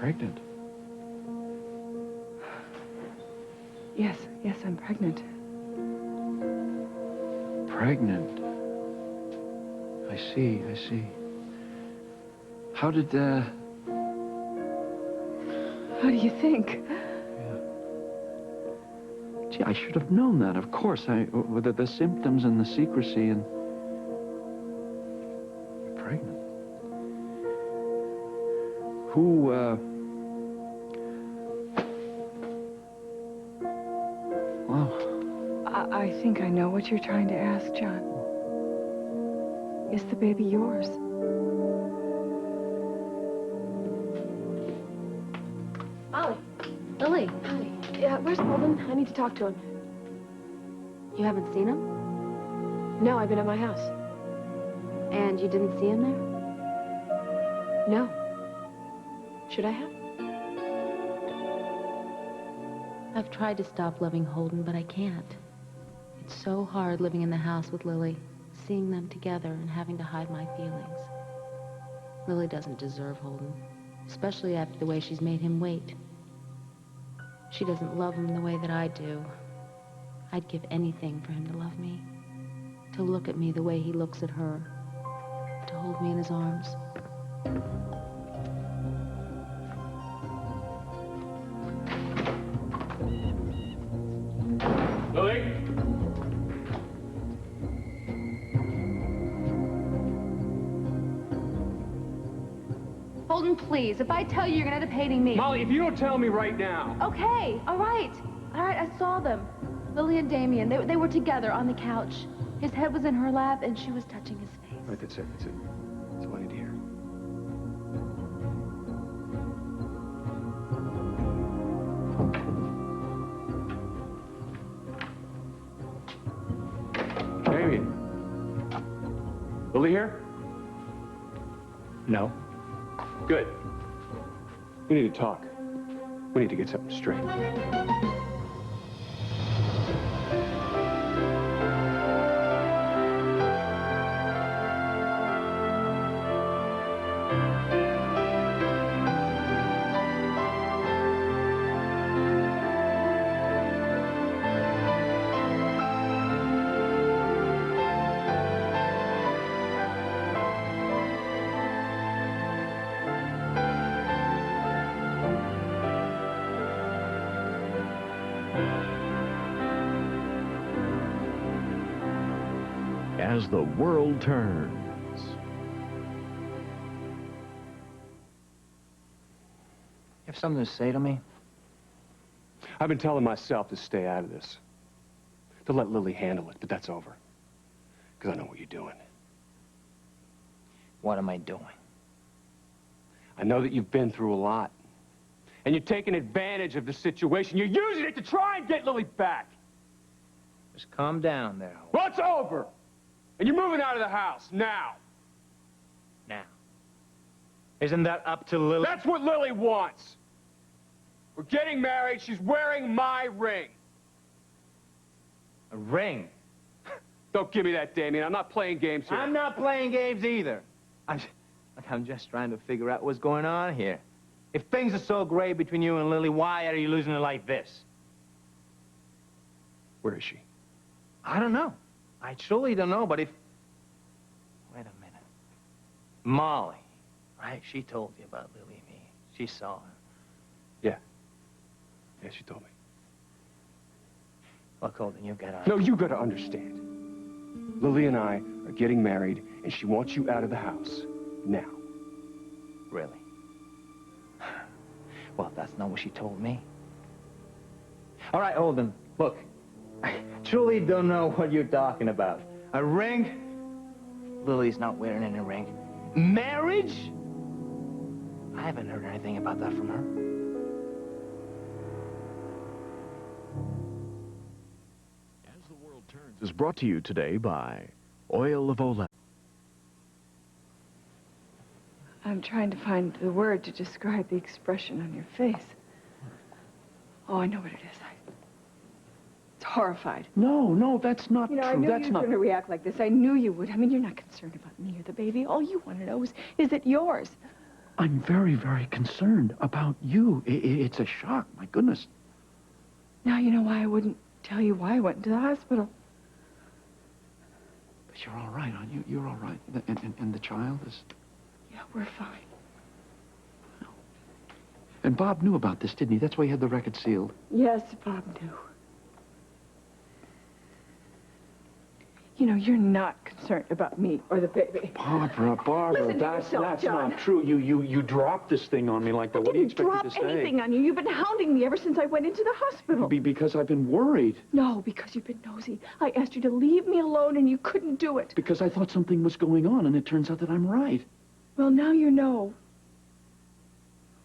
pregnant. Yes, I'm pregnant. Pregnant? I see. How did, How do you think? Yeah. Gee, I should have known that, of course. With the symptoms and the secrecy and... You're pregnant. Who, Well... I think I know what you're trying to ask, John. Is the baby yours? Ollie. Lily. Hi. Yeah, where's Holden? I need to talk to him. You haven't seen him? No, I've been at my house. And you didn't see him there? No. Should I have? I've tried to stop loving Holden, but I can't. It's so hard living in the house with Lily, seeing them together and having to hide my feelings. Lily doesn't deserve Holden, especially after the way she's made him wait. She doesn't love him the way that I do. I'd give anything for him to love me, to look at me the way he looks at her, to hold me in his arms. Lily? Holden, please, if I tell you, you're gonna end up hating me. Molly, if you don't tell me right now... Okay, all right, I saw them. Lily and Damian, they were together on the couch. His head was in her lap, and she was touching his face. Right, that's it. That's all I need to hear. Damian. Lily here? No. Good. We need to talk. We need to get something straight. As the world turns. You have something to say to me? I've been telling myself to stay out of this. To let Lily handle it, but that's over. Because I know what you're doing. What am I doing? I know that you've been through a lot. And you're taking advantage of the situation. You're using it to try and get Lily back. Just calm down there. Well, it's over. And you're moving out of the house, now. Now. Isn't that up to Lily? That's what Lily wants. We're getting married. She's wearing my ring. A ring? Don't give me that, Damian. I'm not playing games here. I'm not playing games either. I'm just trying to figure out what's going on here. If things are so great between you and Lily, why are you losing it like this? Where is she? I don't know. I truly don't know, but if... Wait a minute. Molly, right? She told you about Lily and me. She saw her. Yeah. Yeah, she told me. Look, Holden, you've got to... No, you got to understand. Lily and I are getting married, and she wants you out of the house. Now. Really? Well, that's not what she told me. All right, Holden, look. I truly don't know what you're talking about. A ring? Lily's not wearing any ring. Marriage? I haven't heard anything about that from her. As the World Turns is brought to you today by Oil of Olay. I'm trying to find the word to describe the expression on your face. Oh, I know what it is. It's horrified. No, that's not true. I knew That's you were going to react like this. I knew you would. I mean, you're not concerned about me or the baby. All you want to know is it yours? I'm very, very concerned about you. It's a shock, my goodness. Now you know why I wouldn't tell you why I went into the hospital. But you're all right, aren't you? You're all right. And the child is... Yeah, we're fine. And Bob knew about this, didn't he? That's why he had the record sealed. Yes, Bob knew. You know, you're not concerned about me or the baby. Barbara, Listen to that's yourself, John. not true. You dropped this thing on me like that. What do you expect me to say? I didn't drop anything on you. You've been hounding me ever since I went into the hospital. Because I've been worried. No, because you've been nosy. I asked you to leave me alone and you couldn't do it. Because I thought something was going on, and it turns out that I'm right. Well, now you know.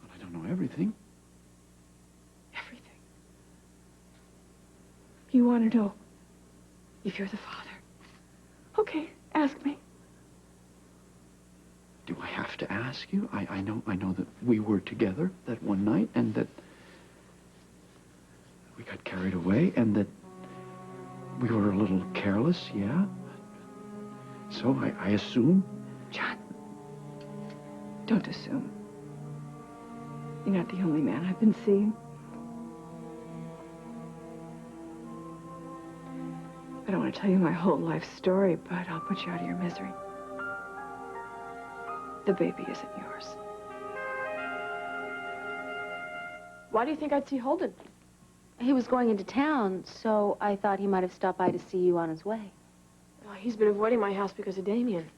But I don't know everything. Everything. You want to know if you're the father? Okay, ask me. Do I have to ask you? I know that we were together that one night, and that we got carried away, and that we were a little careless, yeah? So I assume... John, don't assume. You're not the only man I've been seeing. I don't want to tell you my whole life story, but I'll put you out of your misery. The baby isn't yours. Why do you think I'd see Holden? He was going into town, so I thought he might have stopped by to see you on his way. Well, he's been avoiding my house because of Damian.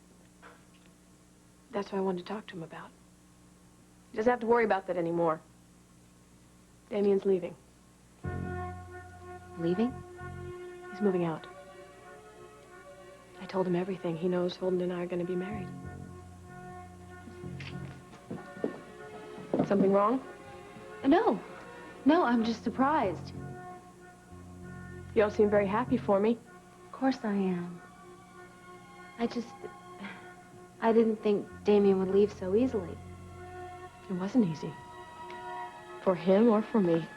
That's what I wanted to talk to him about. He doesn't have to worry about that anymore. Damian's leaving. Leaving? He's moving out. I told him everything. He knows Holden and I are going to be married. Something wrong? No. No, I'm just surprised. You don't seem very happy for me. Of course I am. I didn't think Damian would leave so easily. It wasn't easy. For him or for me.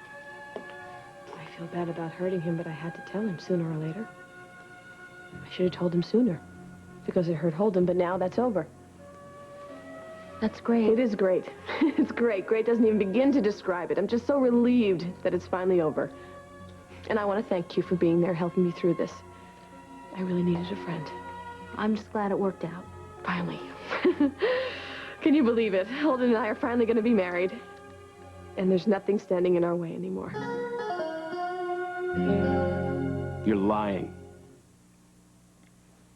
I feel bad about hurting him, but I had to tell him sooner or later. I should have told him sooner. Because it hurt Holden, but now that's over. That's great. It is great. It's great. Great doesn't even begin to describe it. I'm just so relieved that it's finally over. And I want to thank you for being there, helping me through this. I really needed a friend. I'm just glad it worked out. Finally. Can you believe it? Holden and I are finally going to be married. And there's nothing standing in our way anymore. You're lying.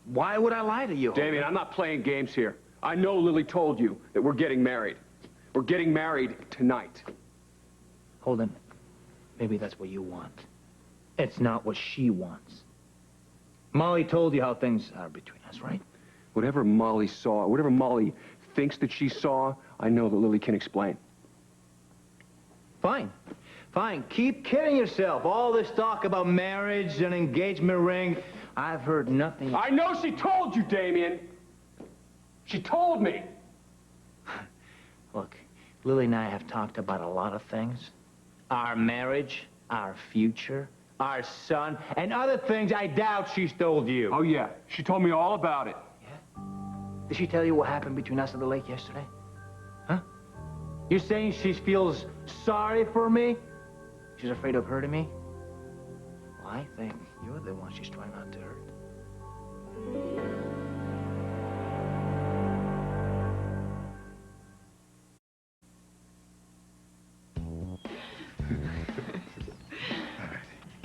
Why would I lie to you? Damian, I'm not playing games here. I know Lily told you that we're getting married. We're getting married tonight. Holden, maybe that's what you want. It's not what she wants. Molly told you how things are between us, right? Whatever Molly saw, whatever Molly thinks that she saw, I know that Lily can explain. Fine. Fine. Keep kidding yourself. All this talk about marriage and engagement ring, I've heard nothing. I know she told you, Damian. She told me. Look, Lily and I have talked about a lot of things. Our marriage, our future, our son, and other things I doubt she's told you. Oh, yeah. She told me all about it. Yeah? Did she tell you what happened between us at the lake yesterday? Huh? You're saying she feels sorry for me? She's afraid of hurting me? Well, I think you're the one she's trying not to hurt.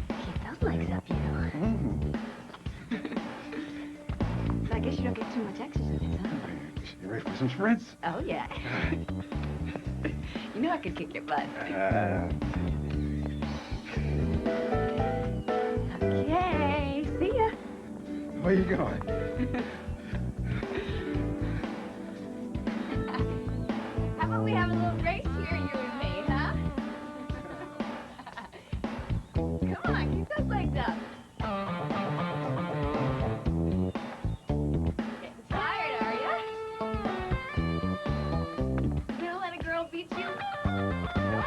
Keep those legs up, you know. I guess you don't get too much exercise, huh? You ready for some sprints? Oh, yeah. You know I could kick your butt. Okay, see ya. Where you going? How about we have a little race here, you and me, huh? Come on, keep those legs up. Getting tired, are ya? You gonna let a girl beat you? Come on.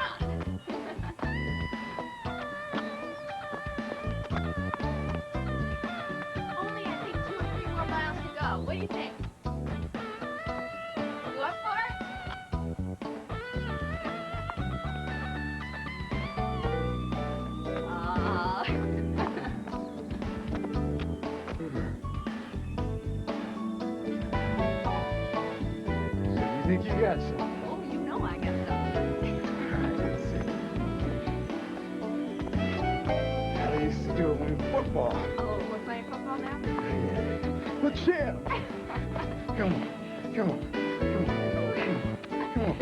Only, I think, 2 or 3 more miles to go. What do you think? You up for it? think you got some? Oh, you know I got some. All right, let's see. I used to do it when football. Oh, we're playing football now? Yeah. Let's share. Come on. Come on. Come on. Come on.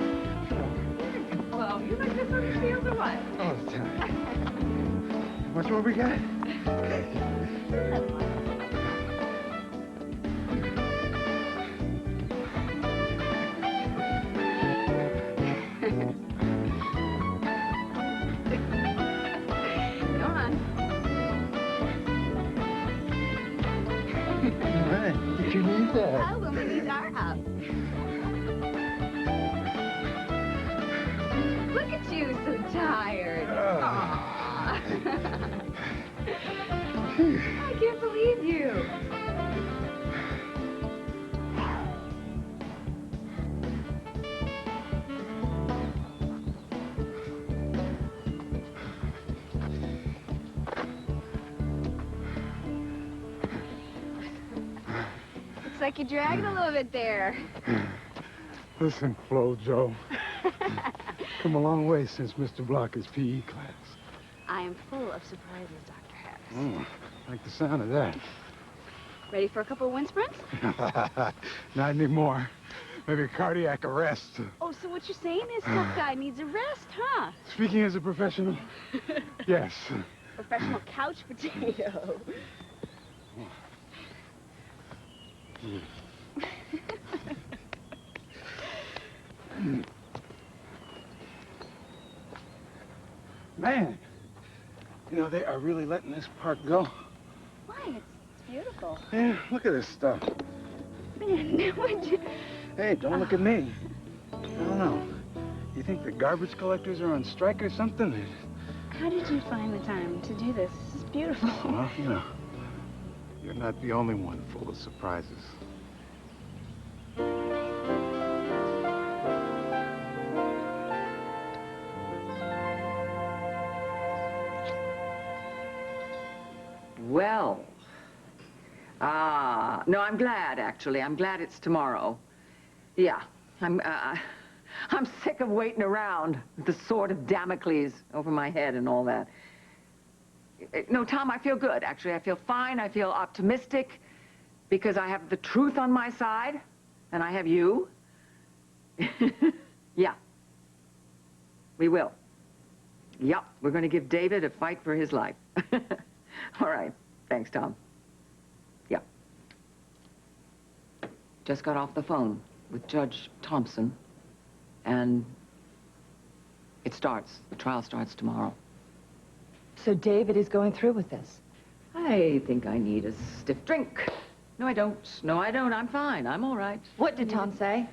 Come on. Well, you like this on the field or what? All the time. How much more we got? Come on. All right. Get your knees up. Oh, well, my knees are up. Look at you, so tired. Aw. I can't believe you. Looks like you're dragging a little bit there. Listen, Flo, Joe. Come a long way since Mr. Blocker's PE class. I am full of surprises, Dr. Harris. Oh, like the sound of that. Ready for a couple of wind sprints? Not anymore. Maybe cardiac arrest. Oh, so what you're saying is tough guy needs a rest, huh? Speaking as a professional, yes. Professional couch potato. Man, you know, they are really letting this park go. Why? It's beautiful. Yeah, look at this stuff. Man, would you... Hey, don't look at me. I don't know. You think the garbage collectors are on strike or something? How did you find the time to do this? This is beautiful. Well, you know, you're not the only one full of surprises. Well, no, I'm glad, actually. I'm glad it's tomorrow. Yeah, I'm sick of waiting around with the sword of Damocles over my head and all that. No, Tom, I feel good, actually. I feel fine. I feel optimistic because I have the truth on my side, and I have you. Yeah. We will. Yep, we're going to give David a fight for his life. All right. Thanks, Tom. Yeah. Just got off the phone with Judge Thompson, and it starts. The trial starts tomorrow. So David is going through with this? I think I need a stiff drink. No, I don't. No, I don't. I'm fine. I'm all right. What did Tom say?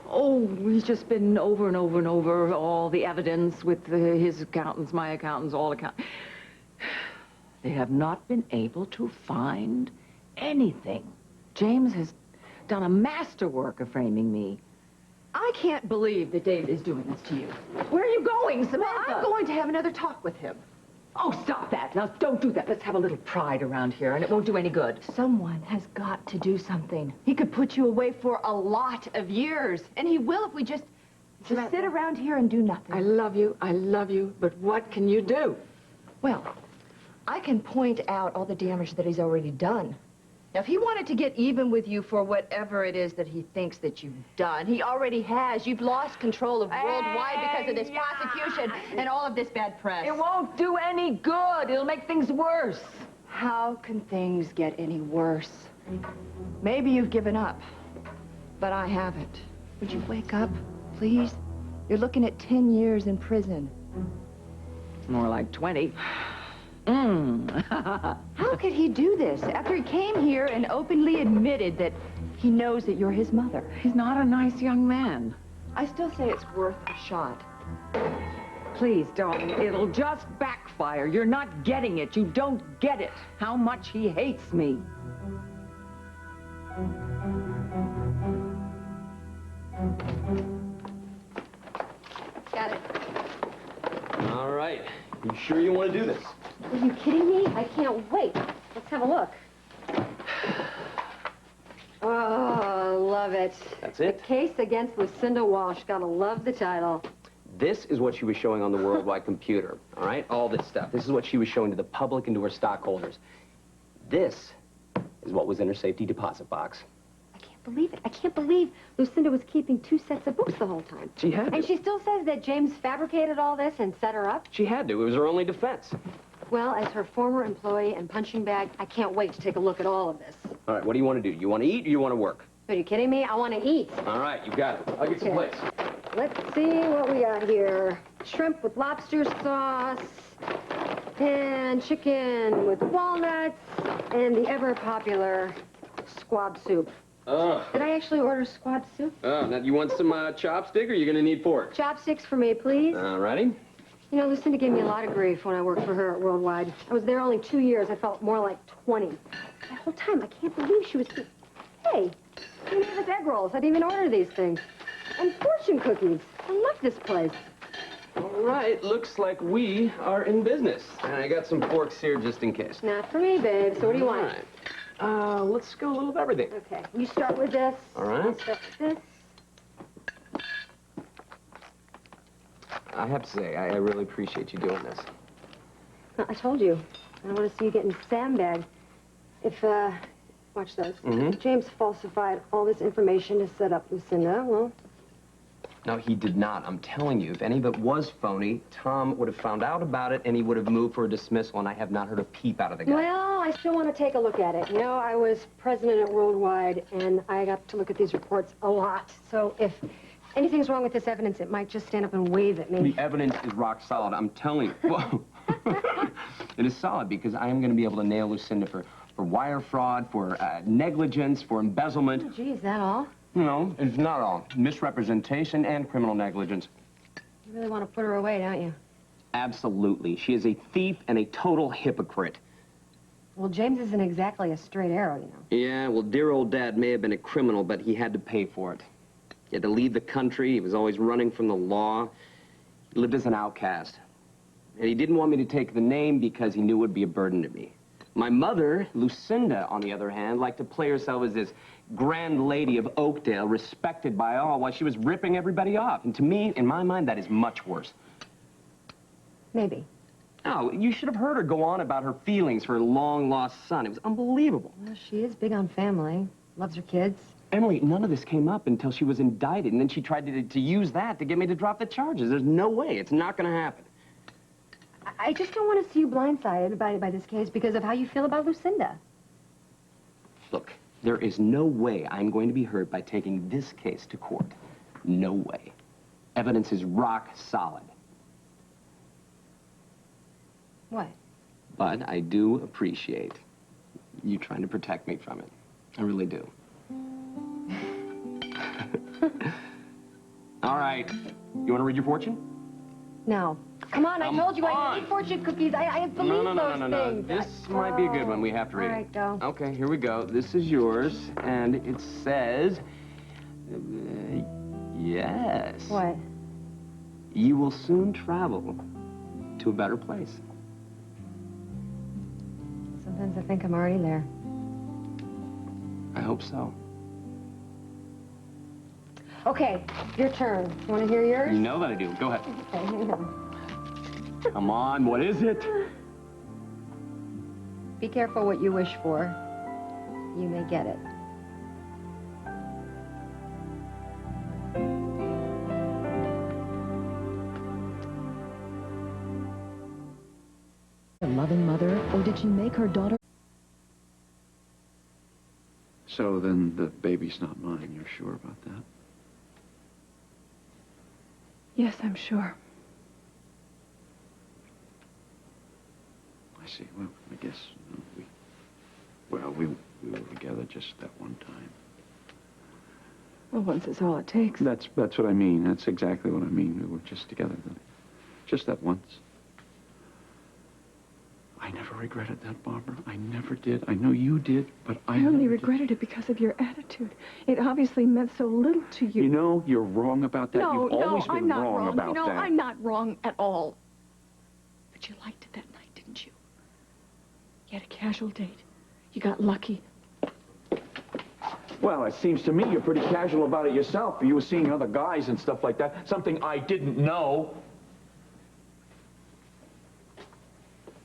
Oh, he's just been over and over and over all the evidence with his accountants, my accountants, all accountants. They have not been able to find anything. James has done a masterwork of framing me. I can't believe that David is doing this to you. Where are you going, Samantha? Well, I'm going to have another talk with him. Oh, stop that. Now, don't do that. Let's have a little pride around here, and it won't do any good. Someone has got to do something. He could put you away for a lot of years, and he will if we just sit around here and do nothing. I love you, but what can you do? Well, I can point out all the damage that he's already done. Now, if he wanted to get even with you for whatever it is that he thinks that you've done, he already has. You've lost control of worldwide because of this prosecution and all of this bad press. It won't do any good. It'll make things worse. How can things get any worse? Maybe you've given up, but I haven't. Would you wake up, please? You're looking at 10 years in prison. More like 20. How could he do this after he came here and openly admitted that he knows that you're his mother? He's not a nice young man. I still say it's worth a shot. Please, darling, it'll just backfire. You're not getting it. You don't get it. How much he hates me. Got it. All right. You sure you want to do this? Are you kidding me? I can't wait. Let's have a look. Oh, love it. That's it? The Case Against Lucinda Walsh. Gotta love the title. This is what she was showing on the worldwide computer, all right? All this stuff. This is what she was showing to the public and to her stockholders. This is what was in her safety deposit box. I can't believe it. I can't believe Lucinda was keeping 2 sets of books the whole time. She had to. And she still says that James fabricated all this and set her up? She had to. It was her only defense. Well, as her former employee and punching bag, I can't wait to take a look at all of this. All right, what do you want to do? You want to eat or you want to work? Are you kidding me? I want to eat. All right, you got it. I'll get some plates. Let's see what we got here. Shrimp with lobster sauce, and chicken with walnuts, and the ever-popular squab soup. Did I actually order squab soup? Now you want some chopstick or you're going to need fork? Chopsticks for me, please. All righty. You know, Lucinda gave me a lot of grief when I worked for her at Worldwide. I was there only 2 years. I felt more like 20. That whole time, I can't believe she was... Hey, you know, there's egg rolls. I didn't even order these things. And fortune cookies. I love this place. All right, looks like we are in business. And I got some forks here just in case. Not for me, babe. So what do you want? All right. Let's go a little of everything. Okay, you start with this. All right. I'll start with this. I have to say, I really appreciate you doing this. Well, I told you. I don't want to see you getting sandbagged. If, watch this. If James falsified all this information to set up Lucinda, well... No, he did not. I'm telling you, if any of it was phony, Tom would have found out about it and he would have moved for a dismissal, and I have not heard a peep out of the guy. Well, I still want to take a look at it. You know, I was president at Worldwide, and I got to look at these reports a lot. So if anything's wrong with this evidence, it might just stand up and wave at me. The evidence is rock solid, I'm telling you. Whoa. It is solid because I am going to be able to nail Lucinda for wire fraud, for negligence, for embezzlement. Oh, gee, is that all? No, it's not all. Misrepresentation and criminal negligence. You really want to put her away, don't you? Absolutely. She is a thief and a total hypocrite. Well, James isn't exactly a straight arrow, you know. Yeah, well, dear old Dad may have been a criminal, but he had to pay for it. He had to leave the country. He was always running from the law. He lived as an outcast. And he didn't want me to take the name because he knew it would be a burden to me. My mother, Lucinda, on the other hand, liked to play herself as this grand lady of Oakdale, respected by all, while she was ripping everybody off. And to me, in my mind, that is much worse. Maybe. Oh, you should have heard her go on about her feelings for her long-lost son. It was unbelievable. Well, she is big on family. Loves her kids. Emily, none of this came up until she was indicted, and then she tried to use that to get me to drop the charges. There's no way. It's not going to happen. I just don't want to see you blindsided by this case because of how you feel about Lucinda. Look, there is no way I'm going to be hurt by taking this case to court. No way. Evidence is rock solid. What? But I do appreciate you trying to protect me from it. I really do. All right. You want to read your fortune? No. Come on, I told you I on. need fortune cookies. I believe those things. This might be a good one. We have to read All right, go. Okay, here we go. This is yours, and it says... yes. What? You will soon travel to a better place. Sometimes I think I'm already there. I hope so. Okay, your turn. You want to hear yours? You know that I do. Go ahead. Okay, hang on. Come on, what is it? Be careful what you wish for. You may get it. A loving mother, or did she make her daughter... So then the baby's not mine. You're sure about that? Yes, I'm sure. I see. Well, I guess we were together just that one time. Well, once is all it takes. That's what I mean. That's exactly what I mean. We were just together then. Just that once. I never regretted that, Barbara. I never did. I know you did, but I only never regretted it because of your attitude. It obviously meant so little to you. You know, you're wrong about that. No, You've always been I'm not wrong about you know, that. I'm not wrong at all. But you liked it that night, didn't you? You had a casual date. You got lucky. Well, it seems to me you're pretty casual about it yourself. You were seeing other guys and stuff like that. Something I didn't know.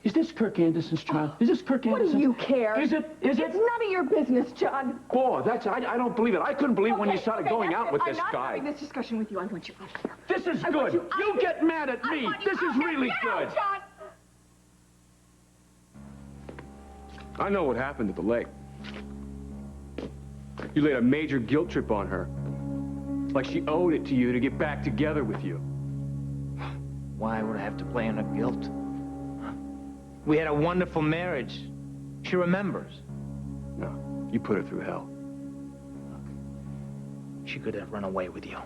Is this Kirk Anderson's child? Is this Kirk Anderson? What do you care? Is it? Is it? It's none of your business, John. Boy, I don't believe it. I couldn't believe when you started going out with this I'm not guy. having this discussion with you. I want you out of here. This is good. You get mad at me. This is really good. John. I know what happened at the lake. You laid a major guilt trip on her. Like she owed it to you to get back together with you. Why would I have to play on her guilt? We had a wonderful marriage. She remembers. No, you put her through hell. She could have run away with you.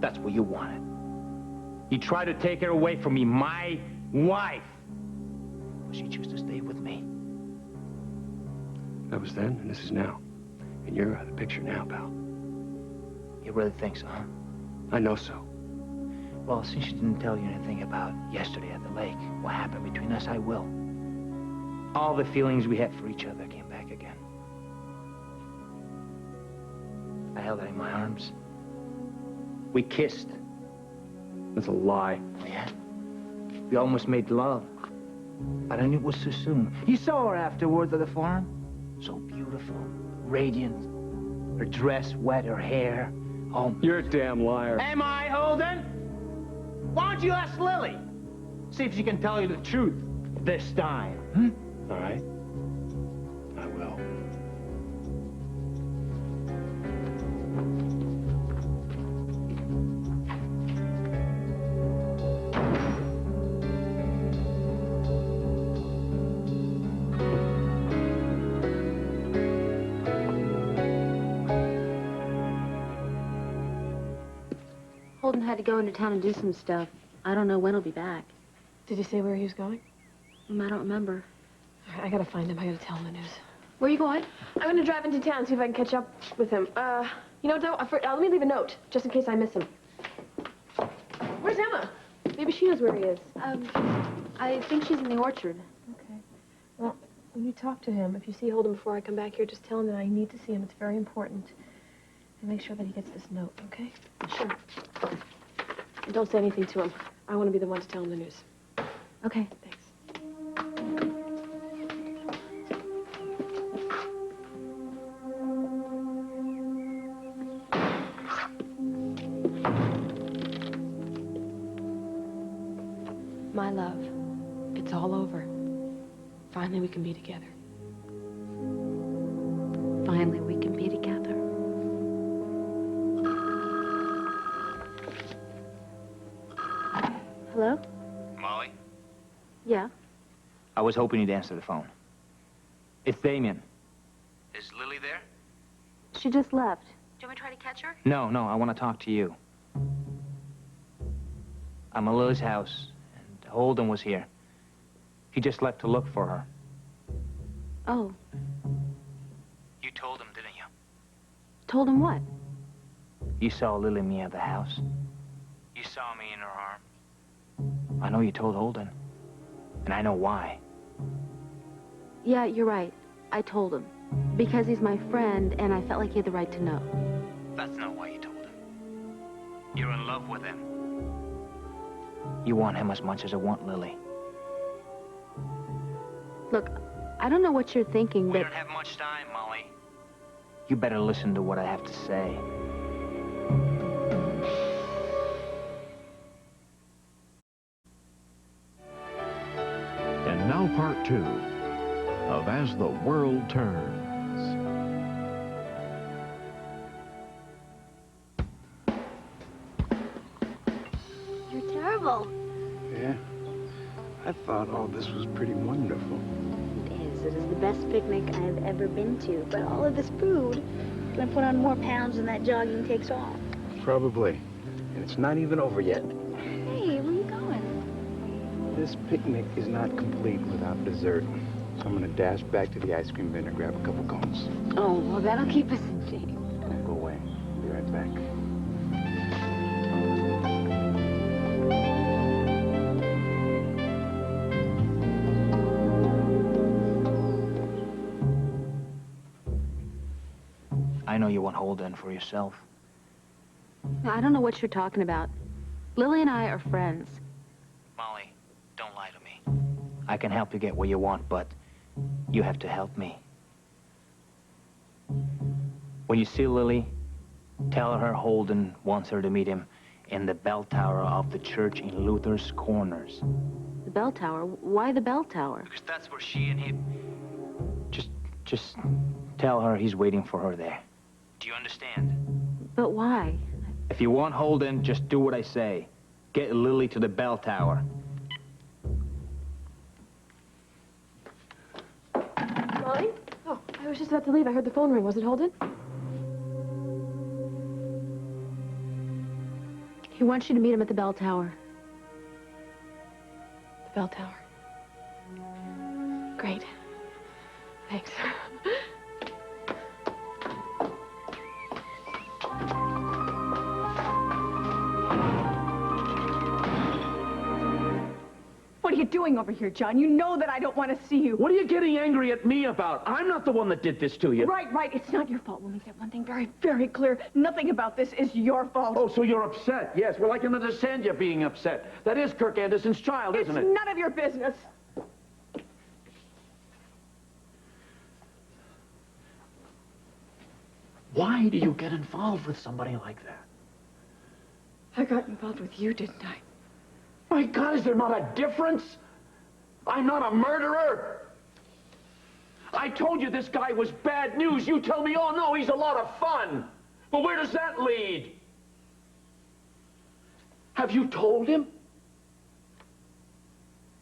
That's what you wanted. You tried to take her away from me, my wife. But she chose to stay with me. That was then, and this is now. And you're out of the picture now, pal. You really think so, huh? I know so. Well, since she didn't tell you anything about yesterday at the lake, what happened between us, I will. All the feelings we had for each other came back again. I held her in my arms. We kissed. That's a lie. Yeah? We almost made love. But I knew it was too soon. You saw her afterwards at the farm? So beautiful, radiant. Her dress wet, her hair. Oh, you're a damn liar. Am I, Holden? Why don't you ask Lily? See if she can tell you the truth this time. Hmm? All right. I will. Holden had to go into town and do some stuff. I don't know when he'll be back. Did he say where he was going? I don't remember. All right, I gotta find him. I gotta tell him the news. Where are you going? I'm gonna drive into town, see if I can catch up with him. You know, let me leave a note, just in case I miss him. Where's Emma? Maybe she knows where he is. I think she's in the orchard. Okay. Well, when you talk to him, if you see Holden before I come back here, just tell him that I need to see him. It's very important. And make sure that he gets this note, okay? Sure. And don't say anything to him. I want to be the one to tell him the news. Okay. Thanks. My love, it's all over. Finally, we can be together. Finally, we can be together. Hello? Molly? Yeah? I was hoping you'd answer the phone. It's Damian. Is Lily there? She just left. Do you want me to try to catch her? No, I want to talk to you. I'm at Lily's house, and Holden was here. He just left to look for her. Oh. You told him, didn't you? Told him what? You saw Lily and me at the house. You saw me in her arms. I know you told Holden. And I know why. Yeah, you're right. I told him. Because he's my friend, and I felt like he had the right to know. That's not why you told him. You're in love with him. You want him as much as I want Lily. Look, I don't know what you're thinking, We but... don't have much time, Molly. You better listen to what I have to say. And now part 2 of As the World Turns. You're terrible. Yeah. I thought all this was pretty wonderful. It is. It is the best picnic I've ever been to. But all of this food is going to put on more pounds than that jogging takes off. Probably. And it's not even over yet. Hey, where are you going? This picnic is not complete without dessert. So I'm gonna dash back to the ice cream vendor, grab a couple cones. Oh, well, that'll keep us in shape. Don't go away. I'll be right back. I I know you want Holden for yourself. I don't know what you're talking about. Lily and I are friends. Molly, don't lie to me. I can help you get what you want, but you have to help me. When you see Lily, tell her Holden wants her to meet him in the bell tower of the church in Luther's Corners. The bell tower? Why the bell tower? Because that's where she and he... Just tell her he's waiting for her there. Do you understand? But why? If you want Holden, just do what I say. Get Lily to the bell tower. Molly? Oh, I was just about to leave. I heard the phone ring. Was it Holden? He wants you to meet him at the bell tower. The bell tower. Great. Thanks. What are you doing over here, John? You know that I don't want to see you. What are you getting angry at me about? I'm not the one that did this to you. Right. It's not your fault. We'll make that one thing very, very clear. Nothing about this is your fault. Oh, so you're upset. Yes, well, I can understand you being upset. That is Kirk Anderson's child, isn't it? It's none of your business. Why do you get involved with somebody like that? I got involved with you, didn't I? My God, is there not a difference? I'm not a murderer. I told you this guy was bad news. You tell me, oh, no, he's a lot of fun. But where does that lead? Have you told him?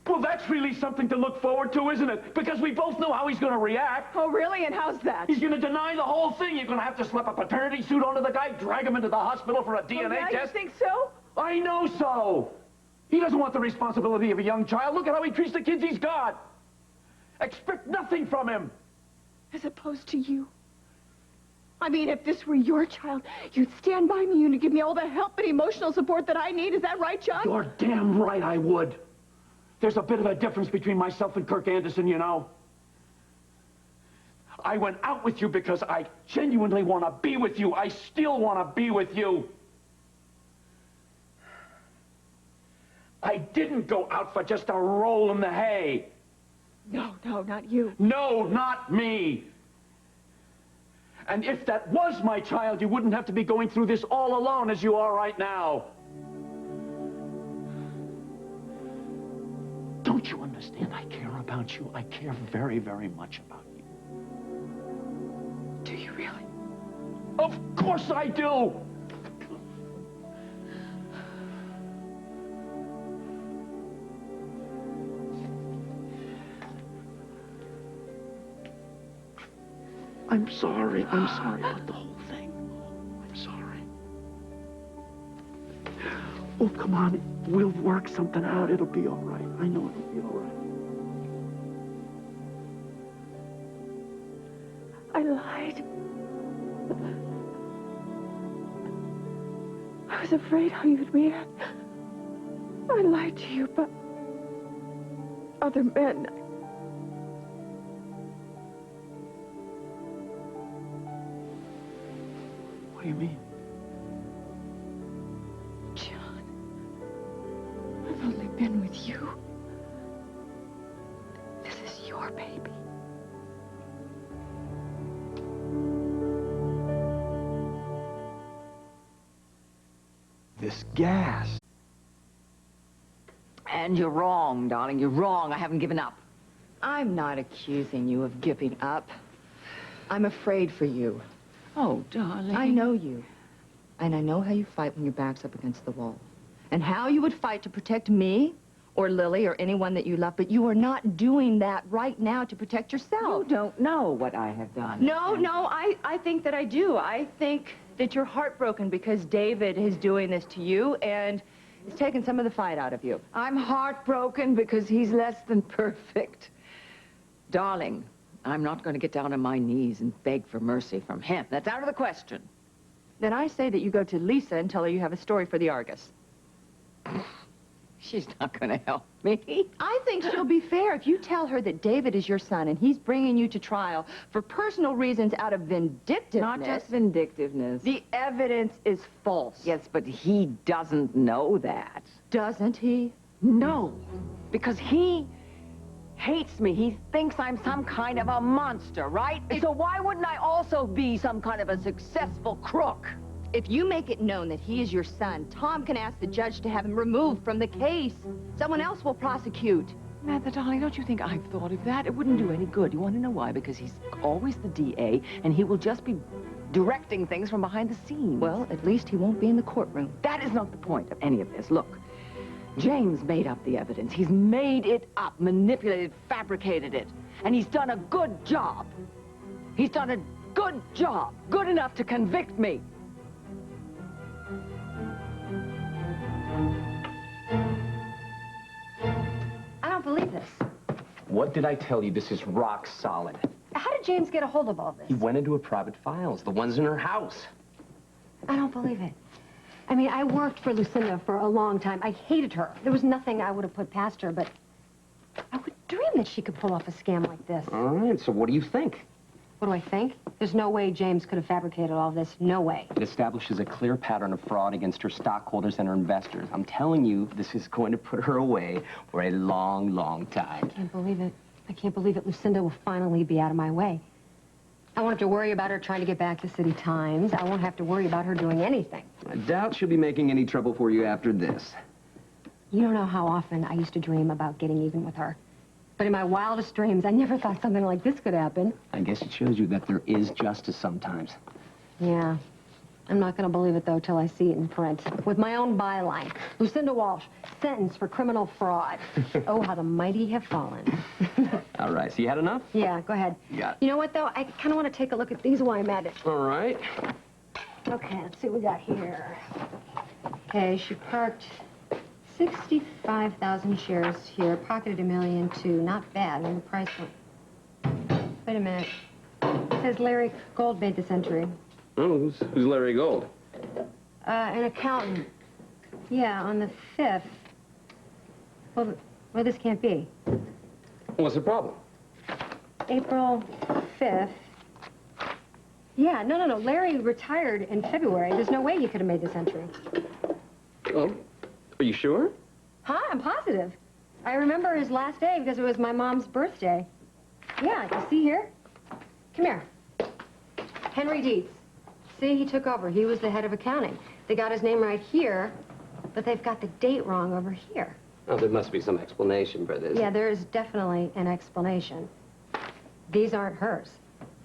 Well, that's really something to look forward to, isn't it? Because we both know how he's going to react. Oh, really? And how's that? He's going to deny the whole thing. You're going to have to slap a paternity suit onto the guy, drag him into the hospital for a DNA test. You think so? I know so. He doesn't want the responsibility of a young child. Look at how he treats the kids he's got. Expect nothing from him. As opposed to you. I mean, if this were your child, you'd stand by me and you'd give me all the help and emotional support that I need. Is that right, John? You're damn right I would. There's a bit of a difference between myself and Kirk Anderson, you know. I went out with you because I genuinely want to be with you. I still want to be with you. I didn't go out for just a roll in the hay. No, not you. No, not me. And if that was my child, you wouldn't have to be going through this all alone as you are right now. Don't you understand? I care about you. I care very, very much about you. Do you really? Of course I do. I'm sorry about the whole thing. I'm sorry. Oh, come on. We'll work something out. It'll be all right. I know it'll be all right. I lied. I was afraid how you'd react. I lied to you about other men. What do you mean? John, I've only been with you. This is your baby. This gas. And you're wrong, darling. You're wrong. I haven't given up. I'm not accusing you of giving up. I'm afraid for you. Oh, darling. I know you. And I know how you fight when your back's up against the wall. And how you would fight to protect me or Lily or anyone that you love, but you are not doing that right now to protect yourself. You don't know what I have done. No, I think that I do. I think that you're heartbroken because David is doing this to you and is taking some of the fight out of you. I'm heartbroken because he's less than perfect. Darling, I'm not going to get down on my knees and beg for mercy from him. That's out of the question. Then I say that you go to Lisa and tell her you have a story for the Argus. She's not going to help me. I think she'll be fair if you tell her that David is your son and he's bringing you to trial for personal reasons out of vindictiveness. Not just vindictiveness. The evidence is false. Yes, but he doesn't know that. Doesn't he? No, because he hates me. He thinks I'm some kind of a monster, right? So why wouldn't I also be some kind of a successful crook? If you make it known that he is your son, Tom can ask the judge to have him removed from the case. Someone else will prosecute. Samantha, darling, don't you think I've thought of that? It wouldn't do any good. You want to know why? Because he's always the DA, and he will just be directing things from behind the scenes. Well, at least he won't be in the courtroom. That is not the point of any of this. Look, James made up the evidence. He's made it up, manipulated, fabricated it. And he's done a good job. He's done a good job. Good enough to convict me. I don't believe this. What did I tell you? This is rock solid. How did James get a hold of all this? He went into her private files, the ones in her house. I don't believe it. I mean, I worked for Lucinda for a long time. I hated her. There was nothing I would have put past her, but I would dream that she could pull off a scam like this. All right, so what do you think? What do I think? There's no way James could have fabricated all this. No way. It establishes a clear pattern of fraud against her stockholders and her investors. I'm telling you, this is going to put her away for a long, long time. I can't believe it. I can't believe it. Lucinda will finally be out of my way. I won't have to worry about her trying to get back to City Times. I won't have to worry about her doing anything. I doubt she'll be making any trouble for you after this. You don't know how often I used to dream about getting even with her. But in my wildest dreams, I never thought something like this could happen. I guess it shows you that there is justice sometimes. Yeah. I'm not going to believe it, though, till I see it in print. With my own byline. Lucinda Walsh, sentenced for criminal fraud. Oh, how the mighty have fallen. All right, so you had enough? Yeah, go ahead. You got it. You know what, though? I kind of want to take a look at these while I'm at it. All right. Okay, let's see what we got here. Okay, she parked 65,000 shares here, pocketed $1 million, too. Not bad. I mean, the price went... Wait a minute. It says Larry Gold made this entry. Oh, who's Larry Gold? An accountant. Yeah, on the 5th. Well, this can't be. What's the problem? April 5th. Yeah, no. Larry retired in February. There's no way he could have made this entry. Oh, are you sure? Huh? I'm positive. I remember his last day because it was my mom's birthday. Yeah, you see here? Come here. Henry Dietz. See, he took over. He was the head of accounting. They got his name right here, but they've got the date wrong over here. Oh, there must be some explanation for this. Yeah, there is definitely an explanation. These aren't hers.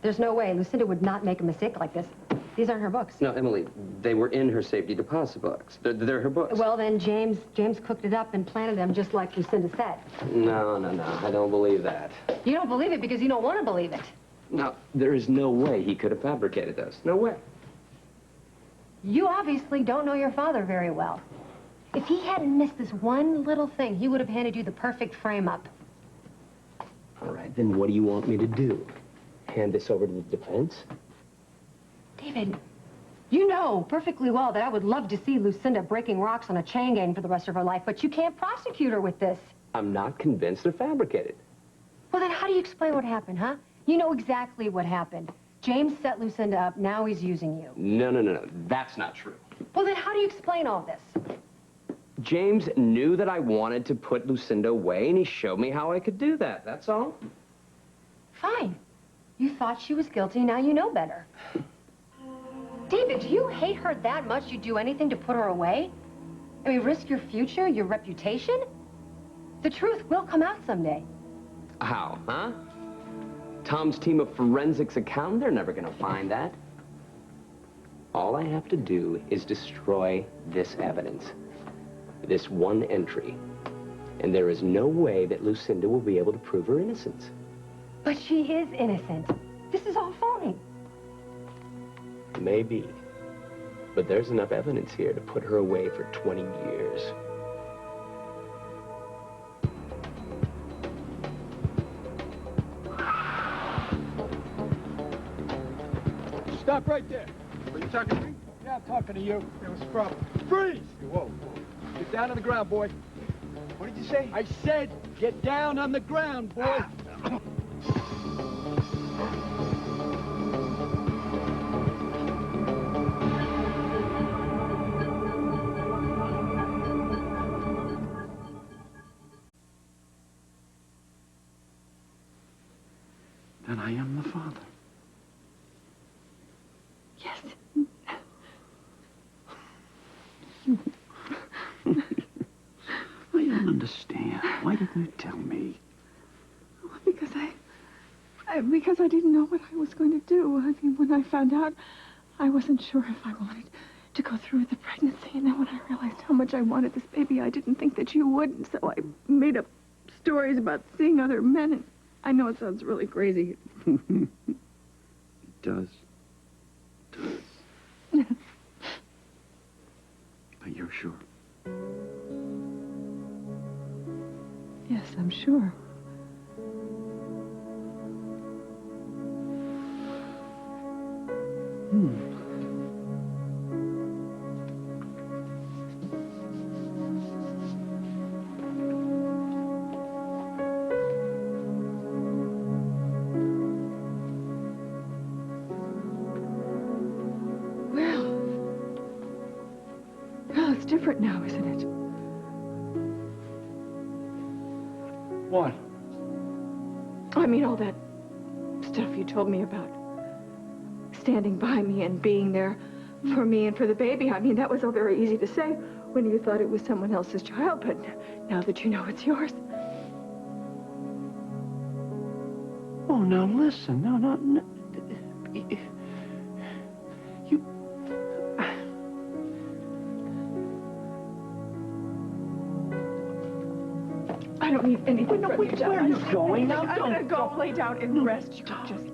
There's no way. Lucinda would not make a mistake like this. These aren't her books. No, Emily, they were in her safety deposit box. They're her books. Well, then James cooked it up and planted them just like Lucinda said. No. I don't believe that. You don't believe it because you don't want to believe it. No, there is no way he could have fabricated those. No way. You obviously don't know your father very well. If he hadn't missed this one little thing, he would have handed you the perfect frame-up. All right, then what do you want me to do? Hand this over to the defense? David, you know perfectly well that I would love to see Lucinda breaking rocks on a chain gang for the rest of her life, but you can't prosecute her with this. I'm not convinced they're fabricated. Well, then how do you explain what happened, huh? You know exactly what happened. James set Lucinda up, now he's using you. No. That's not true. Well, then how do you explain all this? James knew that I wanted to put Lucinda away, and he showed me how I could do that. That's all. Fine. You thought she was guilty, now you know better. David, do you hate her that much you'd do anything to put her away? I mean, risk your future, your reputation? The truth will come out someday. How, huh? Tom's team of forensics accountant, they're never gonna find that. All I have to do is destroy this evidence. This one entry. And there is no way that Lucinda will be able to prove her innocence. But she is innocent. This is all phony. Maybe. But there's enough evidence here to put her away for 20 years. Stop right there. Are you talking to me? Yeah, I'm talking to you. Yeah, what's the problem? Freeze! Whoa. Get down on the ground, boy. say? I said, get down on the ground, boy. Then I am the father. Yes. I don't understand. Why didn't you tell me? Because I didn't know what I was going to do. I mean, when I found out, I wasn't sure if I wanted to go through with the pregnancy. And then when I realized how much I wanted this baby, I didn't think that you would. And so I made up stories about seeing other men. And I know it sounds really crazy. It does. It does. But you're sure? Yes, I'm sure. Well, it's different now, isn't it? What? I mean, all that stuff you told me about standing by me and being there for me and for the baby. I mean, that was all very easy to say when you thought it was someone else's child, but now that you know it's yours. Oh, now listen. No. You... I don't need anything. No, from wait, you, John. where are you I don't need going? anything. Now, I'm going to don't go go. lay down and rest. You can just...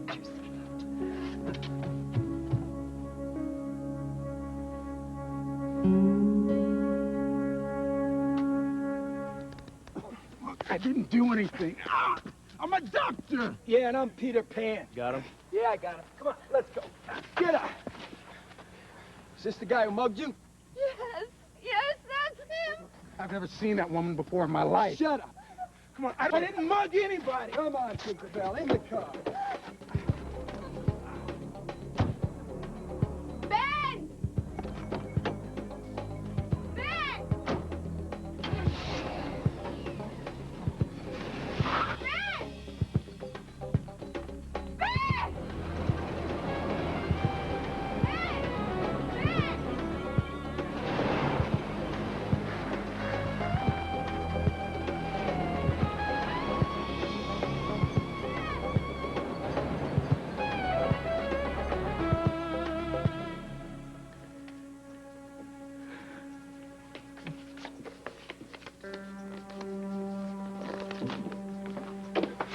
I didn't do anything. Ah, I'm a doctor. Yeah, and I'm Peter Pan. Got him? Yeah, I got him. Come on, let's go. Get up. Is this the guy who mugged you? Yes, that's him. I've never seen that woman before in my life. Shut up. Come on, I didn't mug anybody. Come on, Tinkerbell, in the car. Ben! Ben!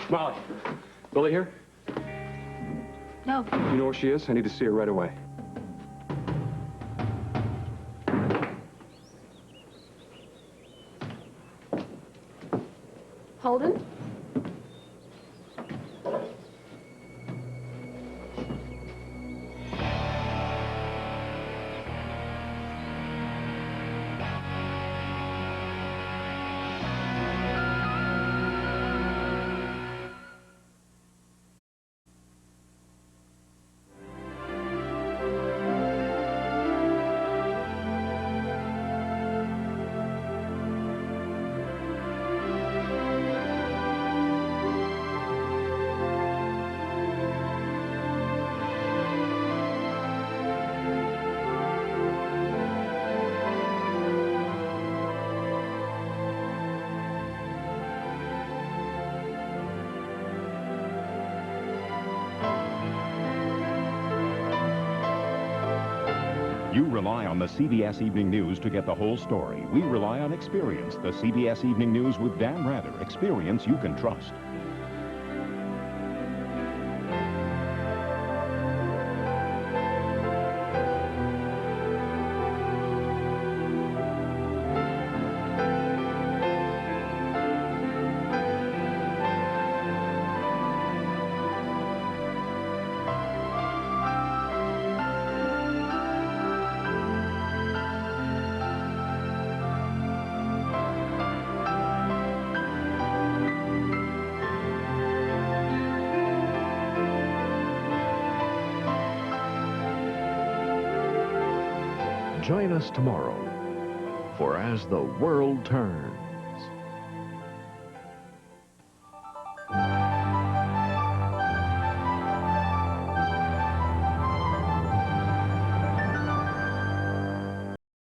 Molly, Lily here? No. You know where she is? I need to see her right away. Holden? You rely on the CBS Evening News to get the whole story. We rely on experience. The CBS Evening News with Dan Rather. Experience you can trust. Join us tomorrow for As the World Turns.